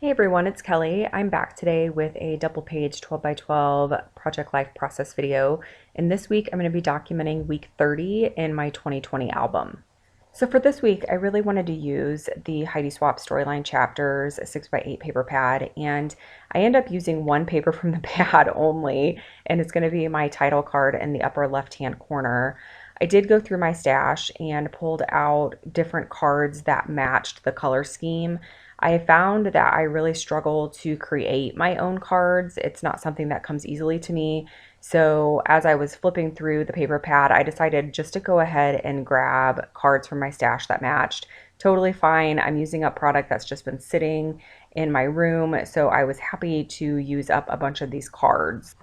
Hey everyone, it's Kelly. I'm back today with a double page 12 by 12 project life process video. And this week I'm going to be documenting week 30 in my 2020 album. So for this week, I really wanted to use the Heidi Swapp Storyline Chapters 6 by 8 paper pad. And I end up using one paper from the pad only, and it's going to be my title card in the upper left-hand corner. I did go through my stash and pulled out different cards that matched the color scheme. I found that I really struggle to create my own cards. It's not something that comes easily to me. So as I was flipping through the paper pad, I decided just to go ahead and grab cards from my stash that matched. Totally fine. I'm using up product that's just been sitting in my room, so I was happy to use up a bunch of these cards.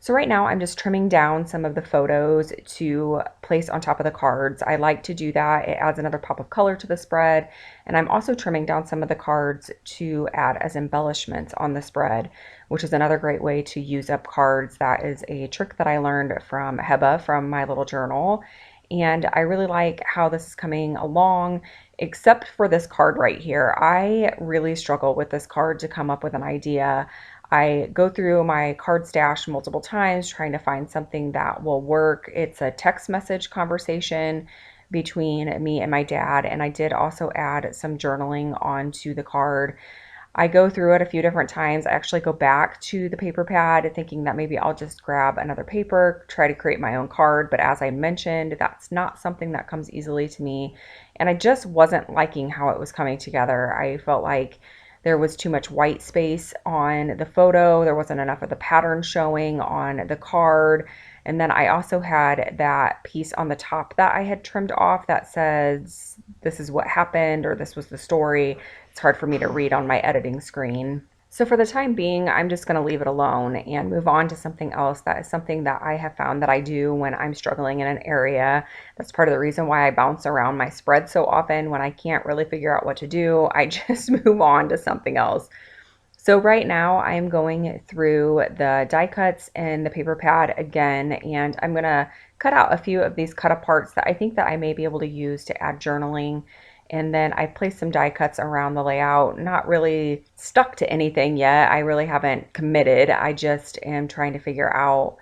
So right now I'm just trimming down some of the photos to place on top of the cards. I like to do that. It adds another pop of color to the spread. And I'm also trimming down some of the cards to add as embellishments on the spread, which is another great way to use up cards. That is a trick that I learned from Heba from my little journal. And I really like how this is coming along, except for this card right here. I really struggle with this card to come up with an idea. I go through my card stash multiple times trying to find something that will work. It's a text message conversation between me and my dad, and I did also add some journaling onto the card. I go through it a few different times. I actually go back to the paper pad thinking that maybe I'll just grab another paper, try to create my own card. But as I mentioned, that's not something that comes easily to me. And I just wasn't liking how it was coming together. I felt like there was too much white space on the photo. There wasn't enough of the pattern showing on the card. And then I also had that piece on the top that I had trimmed off that says, this is what happened, or this was the story. It's hard for me to read on my editing screen. So for the time being, I'm just going to leave it alone and move on to something else. That is something that I have found that I do when I'm struggling in an area. That's part of the reason why I bounce around my spread so often. When I can't really figure out what to do, I just move on to something else. So right now I'm going through the die cuts and the paper pad again, and I'm gonna cut out a few of these cut aparts that I think that I may be able to use to add journaling. And then I placed some die cuts around the layout, not really stuck to anything yet. I really haven't committed. I just am trying to figure out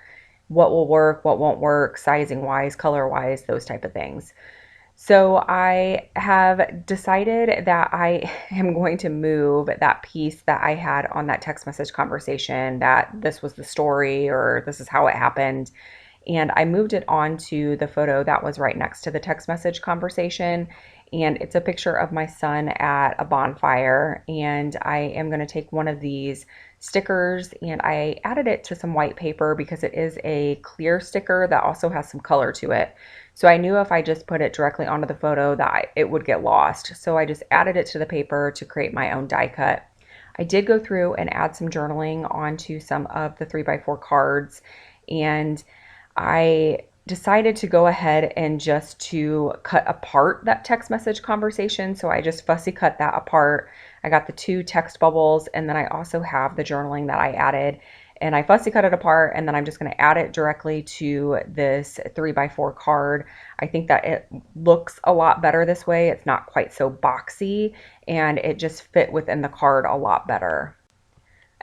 what will work, what won't work, sizing wise, color wise, those type of things. So I have decided that I am going to move that piece that I had on that text message conversation, that this was the story or this is how it happened. And I moved it onto the photo that was right next to the text message conversation. And it's a picture of my son at a bonfire. And I am going to take one of these stickers and I added it to some white paper because it is a clear sticker that also has some color to it. So I knew if I just put it directly onto the photo that it would get lost. So I just added it to the paper to create my own die cut. I did go through and add some journaling onto some of the 3x4 cards, and I decided to go ahead and just to cut apart that text message conversation. So I just fussy cut that apart. I got the two text bubbles, and then I also have the journaling that I added, and I fussy cut it apart, and then I'm just going to add it directly to this 3x4 card. I think that it looks a lot better this way. It's not quite so boxy, and it just fit within the card a lot better.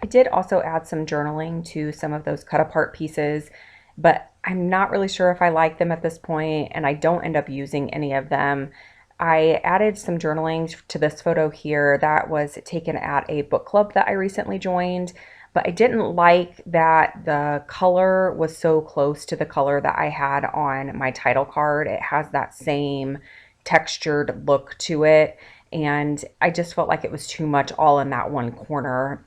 I did also add some journaling to some of those cut apart pieces, but I'm not really sure if I like them at this point, and I don't end up using any of them. I added some journaling to this photo here that was taken at a book club that I recently joined, but I didn't like that the color was so close to the color that I had on my title card. It has that same textured look to it, and I just felt like it was too much all in that one corner.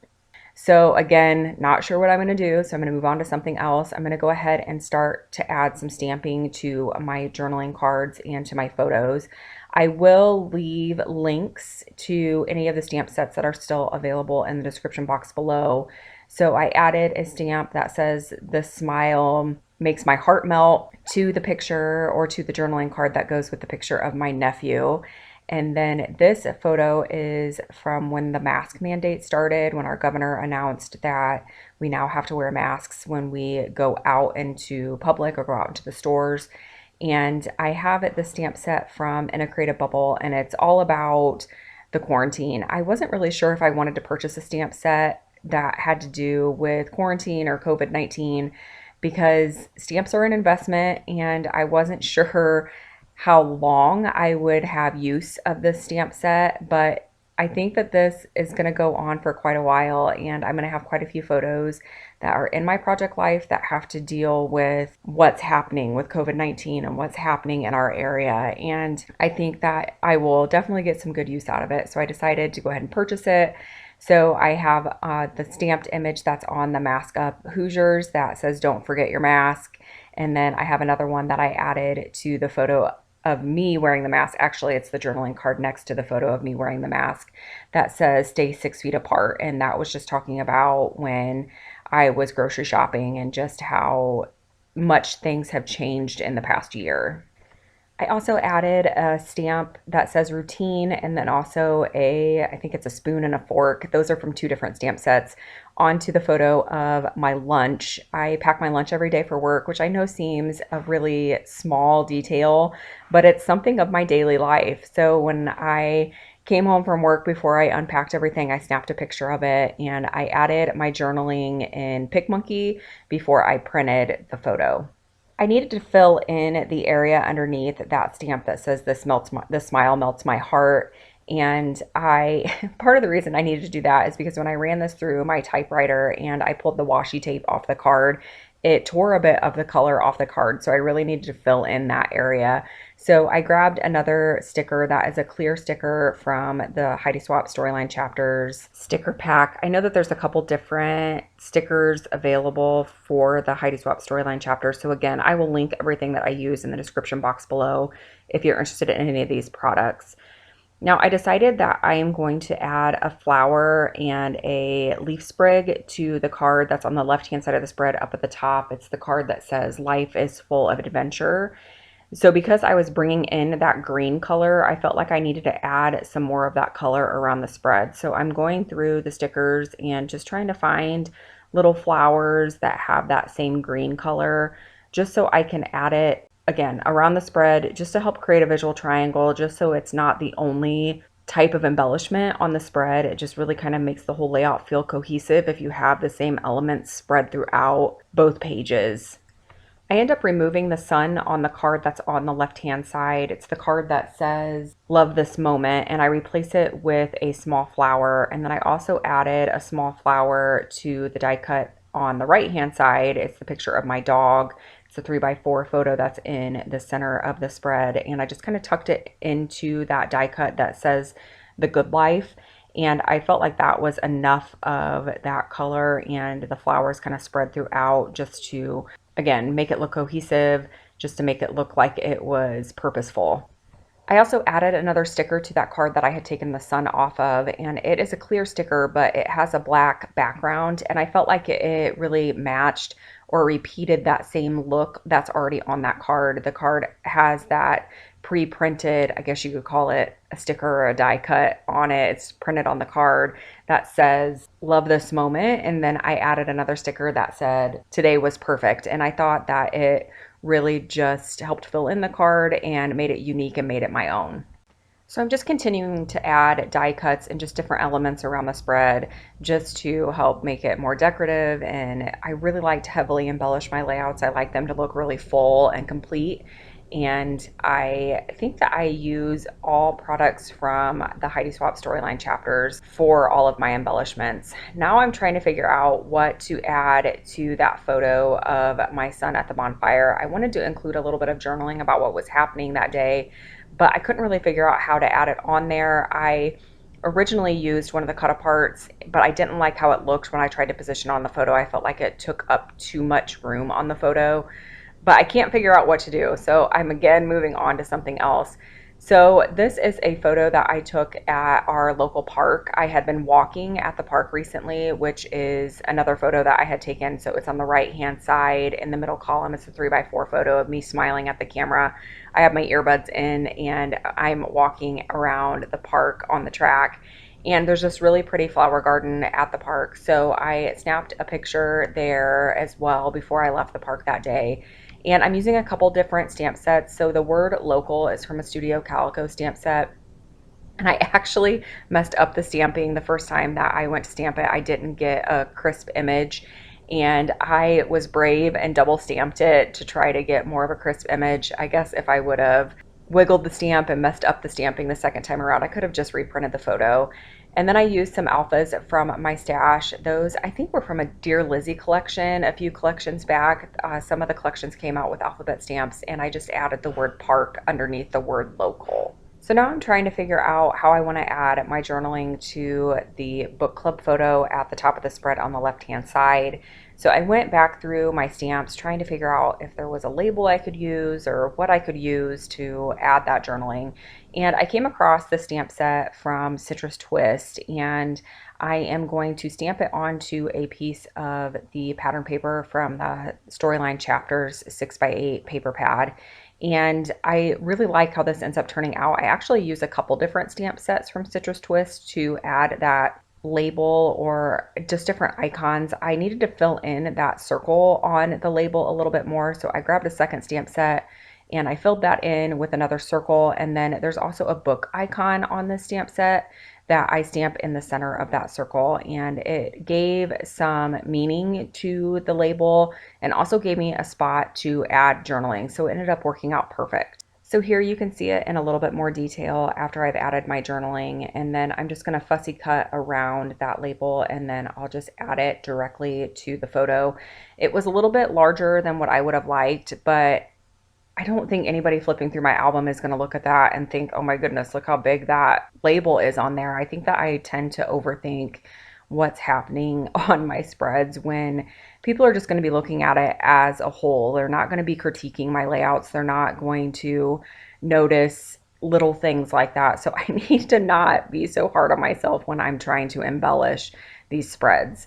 So again, not sure what I'm going to do, so I'm going to move on to something else. I'm going to go ahead and start to add some stamping to my journaling cards and to my photos. I will leave links to any of the stamp sets that are still available in the description box below. So I added a stamp that says, "The smile makes my heart melt," to the picture or to the journaling card that goes with the picture of my nephew. And then this photo is from when the mask mandate started, when our governor announced that we now have to wear masks when we go out into public or go out into the stores. And I have it, the stamp set from In a Creative Bubble, and it's all about the quarantine. I wasn't really sure if I wanted to purchase a stamp set that had to do with quarantine or COVID-19 because stamps are an investment and I wasn't sure how long I would have use of this stamp set, but I think that this is going to go on for quite a while and I'm going to have quite a few photos that are in my project life that have to deal with what's happening with COVID-19 and what's happening in our area. And I think that I will definitely get some good use out of it. So I decided to go ahead and purchase it. So I have the stamped image that's on the Mask Up Hoosiers that says, "Don't forget your mask." And then I have another one that I added to the photo of me wearing the mask. Actually, it's the journaling card next to the photo of me wearing the mask that says, "Stay 6 feet apart." And that was just talking about when I was grocery shopping and just how much things have changed in the past year. I also added a stamp that says routine and then also I think it's a spoon and a fork. Those are from two different stamp sets onto the photo of my lunch. I pack my lunch every day for work, which I know seems a really small detail, but it's something of my daily life. So when I came home from work, before I unpacked everything, I snapped a picture of it and I added my journaling in PicMonkey before I printed the photo. I needed to fill in the area underneath that stamp that says this smile melts my heart. And part of the reason I needed to do that is because when I ran this through my typewriter and I pulled the washi tape off the card, it tore a bit of the color off the card. So I really needed to fill in that area. So I grabbed another sticker that is a clear sticker from the Heidi Swapp Storyline Chapters sticker pack. I know that there's a couple different stickers available for the Heidi Swapp Storyline Chapters. So again, I will link everything that I use in the description box below if you're interested in any of these products. Now I decided that I am going to add a flower and a leaf sprig to the card that's on the left-hand side of the spread up at the top. It's the card that says "Life is full of adventure." So because I was bringing in that green color, I felt like I needed to add some more of that color around the spread. So I'm going through the stickers and just trying to find little flowers that have that same green color just so I can add it again around the spread just to help create a visual triangle, just so it's not the only type of embellishment on the spread. It just really kind of makes the whole layout feel cohesive if you have the same elements spread throughout both pages. I end up removing the sun on the card that's on the left-hand side. It's the card that says "Love this moment," and I replace it with a small flower. And then I also added a small flower to the die cut on the right-hand side. It's the picture of my dog. It's a 3x4 photo that's in the center of the spread. And I just kind of tucked it into that die cut that says "The Good Life." And I felt like that was enough of that color and the flowers kind of spread throughout just to, again, make it look cohesive, just to make it look like it was purposeful. I also added another sticker to that card that I had taken the sun off of, and it is a clear sticker, but it has a black background, and I felt like it really matched or repeated that same look that's already on that card. The card has that pre-printed, I guess you could call it a sticker or a die cut on it. It's printed on the card that says "Love this moment," and then I added another sticker that said "Today was perfect," and I thought that it really just helped fill in the card and made it unique and made it my own. So I'm just continuing to add die cuts and just different elements around the spread just to help make it more decorative. And I really like to heavily embellish my layouts. I like them to look really full and complete. And I think that I use all products from the Heidi Swapp Storyline Chapters for all of my embellishments. Now I'm trying to figure out what to add to that photo of my son at the bonfire. I wanted to include a little bit of journaling about what was happening that day, but I couldn't really figure out how to add it on there. I originally used one of the cut aparts, but I didn't like how it looked when I tried to position on the photo. I felt like it took up too much room on the photo, but I can't figure out what to do. So I'm again moving on to something else. So this is a photo that I took at our local park. I had been walking at the park recently, which is another photo that I had taken. So it's on the right hand side in the middle column. It's a 3x4 photo of me smiling at the camera. I have my earbuds in and I'm walking around the park on the track. And there's this really pretty flower garden at the park. So I snapped a picture there as well before I left the park that day. And I'm using a couple different stamp sets. So the word "local" is from a Studio Calico stamp set. And I actually messed up the stamping the first time that I went to stamp it. I didn't get a crisp image, and I was brave and double stamped it to try to get more of a crisp image. I guess if I would have wiggled the stamp and messed up the stamping the second time around, I could have just reprinted the photo. And then I used some alphas from my stash. Those I think were from a Dear Lizzie collection a few collections back. Some of the collections came out with alphabet stamps, and I just added the word park underneath the word local. So now I'm trying to figure out how I want to add my journaling to the book club photo at the top of the spread on the left-hand side. So I went back through my stamps trying to figure out if there was a label I could use or what I could use to add that journaling. And I came across the stamp set from Citrus Twist, and I am going to stamp it onto a piece of the pattern paper from the Storyline Chapters 6x8 paper pad. And I really like how this ends up turning out. I actually use a couple different stamp sets from Citrus Twist to add that label or just different icons. I needed to fill in that circle on the label a little bit more, so I grabbed a second stamp set and I filled that in with another circle. And then there's also a book icon on this stamp set that I stamp in the center of that circle, and it gave some meaning to the label and also gave me a spot to add journaling. So it ended up working out perfect. So here you can see it in a little bit more detail after I've added my journaling, and then I'm just going to fussy cut around that label and then I'll just add it directly to the photo. It was a little bit larger than what I would have liked, but I don't think anybody flipping through my album is going to look at that and think, oh my goodness, look how big that label is on there. I think that I tend to overthink what's happening on my spreads when people are just going to be looking at it as a whole. They're not going to be critiquing my layouts. They're not going to notice little things like that. So I need to not be so hard on myself when I'm trying to embellish these spreads.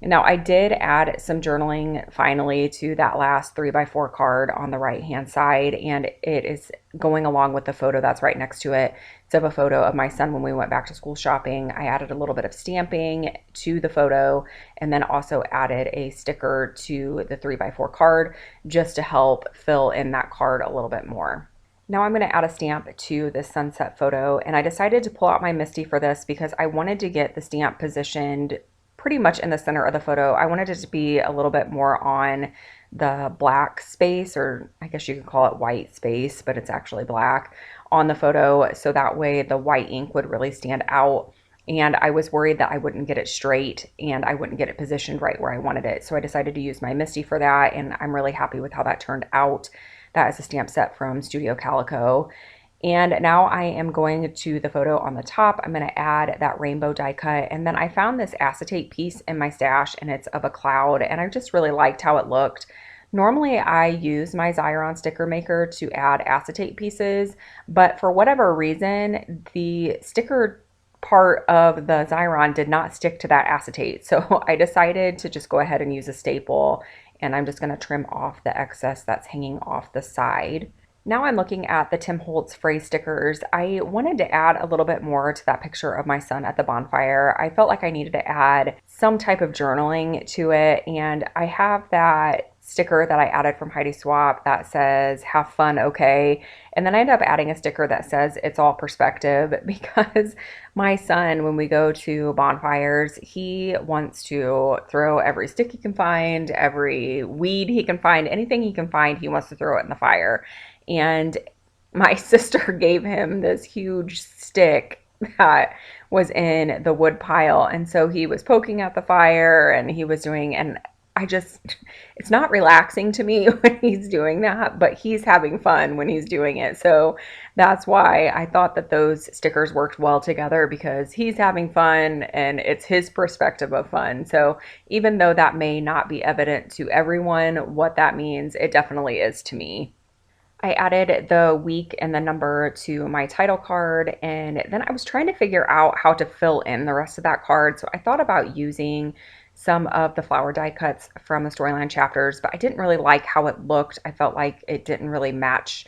Now, I did add some journaling finally to that last 3x4 card on the right hand side, and it is going along with the photo that's right next to it. It's of a photo of my son when we went back to school shopping. I added a little bit of stamping to the photo and then also added a sticker to the 3x4 card just to help fill in that card a little bit more. Now I'm going to add a stamp to this sunset photo, and I decided to pull out my Misty for this because I wanted to get the stamp positioned pretty much in the center of the photo. I wanted it to be a little bit more on the black space, or I guess you could call it white space, but it's actually black on the photo. So that way the white ink would really stand out. And I was worried that I wouldn't get it straight and I wouldn't get it positioned right where I wanted it. So I decided to use my Misty for that, and I'm really happy with how that turned out. That is a stamp set from Studio Calico. And now I am going to the photo on the top. I'm going to add that rainbow die cut. And then I found this acetate piece in my stash, and it's of a cloud, and I just really liked how it looked. Normally I use my Xyron sticker maker to add acetate pieces, but for whatever reason, the sticker part of the Xyron did not stick to that acetate. So I decided to just go ahead and use a staple, and I'm just going to trim off the excess that's hanging off the side. Now I'm looking at the Tim Holtz phrase stickers. I wanted to add a little bit more to that picture of my son at the bonfire. I felt like I needed to add some type of journaling to it, and I have that sticker that I added from Heidi Swapp that says, have fun, okay? And then I end up adding a sticker that says, it's all perspective, because my son, when we go to bonfires, he wants to throw every stick he can find, every weed he can find, anything he can find, he wants to throw it in the fire. And my sister gave him this huge stick that was in the wood pile. And so he was poking at the fire and he was doing, and it's not relaxing to me when he's doing that, but he's having fun when he's doing it. So that's why I thought that those stickers worked well together, because he's having fun and it's his perspective of fun. So even though that may not be evident to everyone what that means, it definitely is to me. I added the week and the number to my title card, and then I was trying to figure out how to fill in the rest of that card. So I thought about using some of the flower die cuts from the Storyline Chapters, but I didn't really like how it looked. I felt like it didn't really match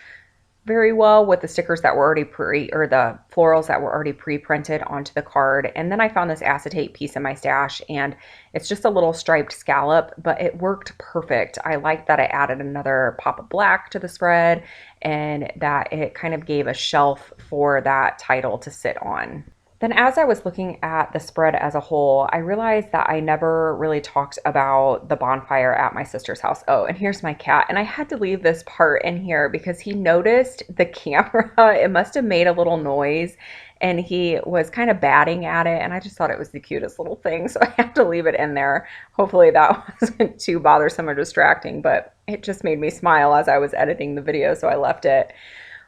very well with the stickers that were already or the florals that were already pre-printed onto the card. And then I found this acetate piece in my stash, and it's just a little striped scallop, but it worked perfect. I liked that I added another pop of black to the spread, and that it kind of gave a shelf for that title to sit on. Then, as I was looking at the spread as a whole, I realized that I never really talked about the bonfire at my sister's house. Oh, and here's my cat. And I had to leave this part in here because he noticed the camera. It must have made a little noise and he was kind of batting at it. And I just thought it was the cutest little thing. So I have to leave it in there. Hopefully that wasn't too bothersome or distracting, but it just made me smile as I was editing the video. So I left it.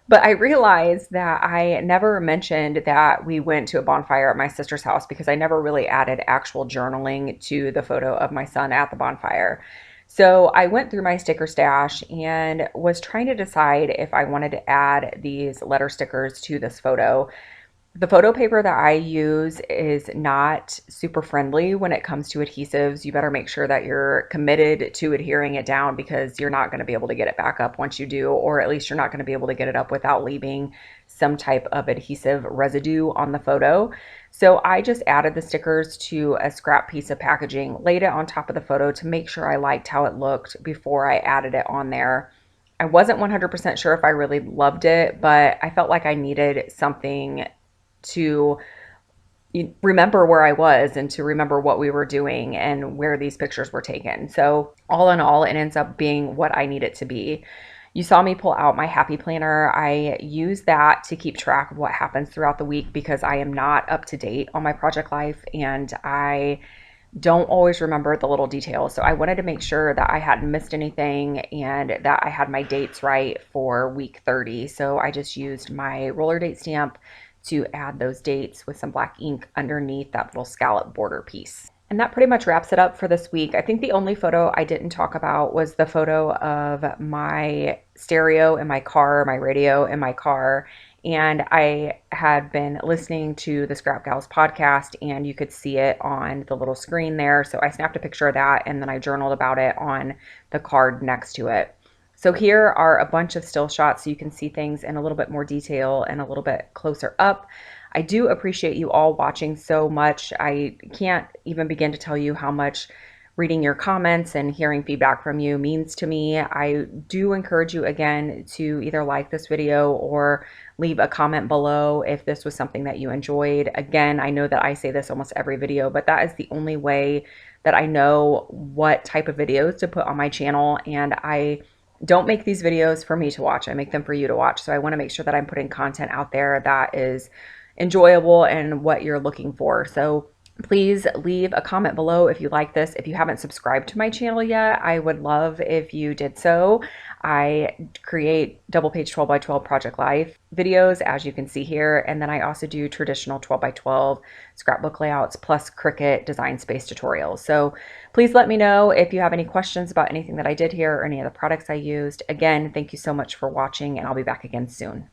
But I realized that I never mentioned that we went to a bonfire at my sister's house because I never really added actual journaling to the photo of my son at the bonfire. So I went through my sticker stash and was trying to decide if I wanted to add these letter stickers to this photo. The photo paper that I use is not super friendly when it comes to adhesives. You better make sure that you're committed to adhering it down because you're not going to be able to get it back up once you do, or at least you're not going to be able to get it up without leaving some type of adhesive residue on the photo. So I just added the stickers to a scrap piece of packaging, laid it on top of the photo to make sure I liked how it looked before I added it on there. I wasn't 100% sure if I really loved it, but I felt like I needed something to remember where I was and to remember what we were doing and where these pictures were taken. So all in all, it ends up being what I need it to be. You saw me pull out my happy planner. I use that to keep track of what happens throughout the week because I am not up to date on my project life and I don't always remember the little details. So I wanted to make sure that I hadn't missed anything and that I had my dates right for week 30. So I just used my roller date stamp to add those dates with some black ink underneath that little scallop border piece. And that pretty much wraps it up for this week. I think the only photo I didn't talk about was the photo of my stereo in my car, my radio in my car. And I had been listening to the Scrap Gals podcast and you could see it on the little screen there. So I snapped a picture of that and then I journaled about it on the card next to it. So here are a bunch of still shots so you can see things in a little bit more detail and a little bit closer up. I do appreciate you all watching so much. I can't even begin to tell you how much reading your comments and hearing feedback from you means to me. I do encourage you again to either like this video or leave a comment below if this was something that you enjoyed. Again, I know that I say this almost every video, but that is the only way that I know what type of videos to put on my channel, and I don't make these videos for me to watch. I make them for you to watch. So I want to make sure that I'm putting content out there that is enjoyable and what you're looking for. So please leave a comment below if you like this. If you haven't subscribed to my channel yet, I would love if you did so. I create double page 12 by 12 project life videos, as you can see here. And then I also do traditional 12 by 12 scrapbook layouts plus Cricut design space tutorials. So please let me know if you have any questions about anything that I did here or any of the products I used. Again, thank you so much for watching and I'll be back again soon.